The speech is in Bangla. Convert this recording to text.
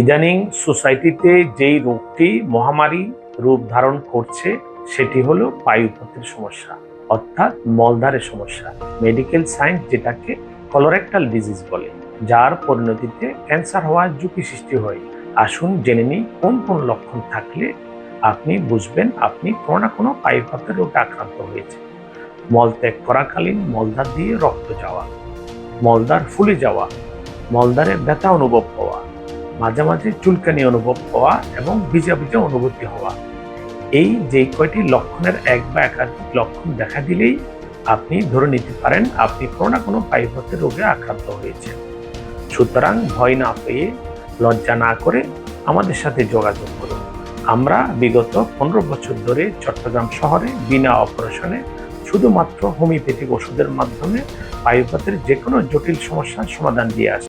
ইদানিং সোসাইটিতে যেই রোগটি মহামারী রূপ ধারণ করছে সেটি হলো পায়ুপথের সমস্যা, অর্থাৎ মলদ্বারের সমস্যা। মেডিকেল সায়েন্স যেটাকে কলোরেক্টাল ডিজিজ বলে, যার পরিণতিতে ক্যান্সার হওয়ার ঝুঁকি সৃষ্টি হয়। আসুন জেনে নিই কোন কোন লক্ষণ থাকলে আপনি বুঝবেন আপনি কোনো না কোনো পায়ুপথের রোগে আক্রান্ত হয়েছে। মলত্যাগ করাকালীন মলদ্বার দিয়ে রক্ত যাওয়া, মলদ্বার ফুলে যাওয়া, মলদ্বারে ব্যথা অনুভব হওয়া, মাঝে মাঝে চুলকানি অনুভব হওয়া এবং ভিজা ভিজা অনুভূতি হওয়া। এই যে কয়টি লক্ষণের এক বা একাধিক লক্ষণ দেখা দিলেই আপনি ধরে নিতে পারেন আপনি কোনো না কোনো পায়ুপথের রোগে আক্রান্ত হয়েছেন। সুতরাং ভয় না পেয়ে, লজ্জা না করে আমাদের সাথে যোগাযোগ করুন। আমরা বিগত 15 বছর ধরে চট্টগ্রাম শহরে বিনা অপারেশনে শুধুমাত্র হোমিওপ্যাথিক ওষুধের মাধ্যমে পায়ুপথের যে কোনো জটিল সমস্যার সমাধান দিয়ে আসছি।